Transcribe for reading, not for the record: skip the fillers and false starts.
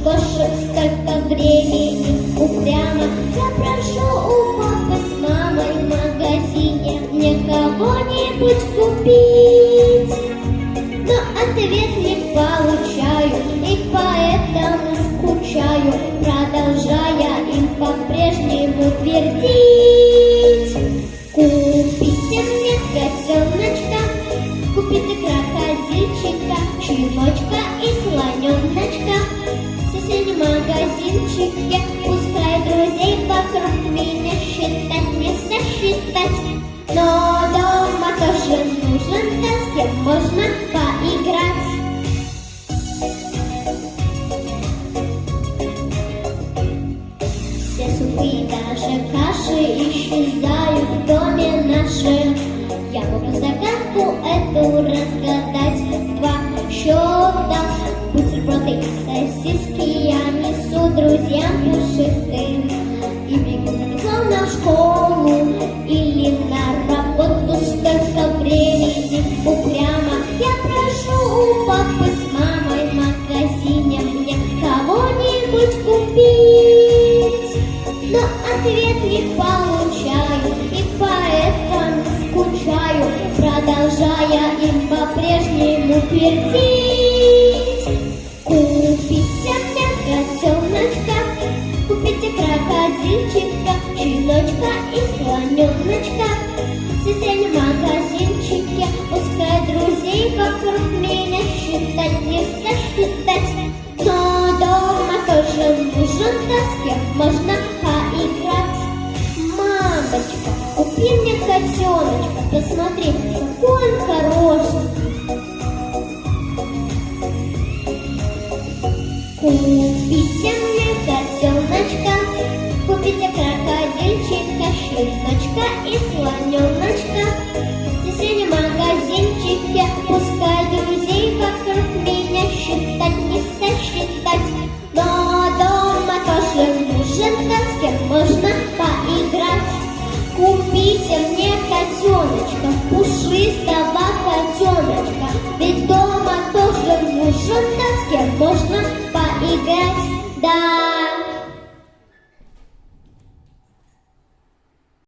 кошек столько времени упрямо. Я прошу у папы с мамой в магазине мне кого-нибудь купить, но ответ не получаю и поэтому скучаю, продолжая им по-прежнему твердить. Купите мне котеночка, купите крокодильчика, щеночка и слоненочка. В соседнем магазинчике пускай друзей вокруг меня считать не сосчитать, но дома тоже нужен, да с кем можно поиграть. Все супы и даже каши исчезают в доме нашем. Я могу загадку эту разгадать. Два счета, бутерброды и сосиски я несу друзьям пушистым и бегу словно в школу или на работу. Столько времени упрямо я прошу у папы с мамой в магазине мне кого-нибудь купить, но ответ не получаю и поэтому скучаю, продолжая им по-прежнему твердить. Купите мне котеночка, купите крокодильчика, щеночка и слоненочка. В соседнем магазинчике пускай друзей вокруг меня считать не сосчитать, но дома тоже нужен, да с кем можно поиграть. Мамочка, купи мне котеночка, посмотри, какой он хороший. Купите мне котеночка, купите крокодильчика, щеночка и слоненочка. В соседнем магазинчике пускай друзей вокруг меня считать не сосчитать, но дома тоже нужен, да с кем можно поиграть. Купите мне котеночка, пушистого котеночка, ведь дома тоже нужен, да с кем можно поиграть.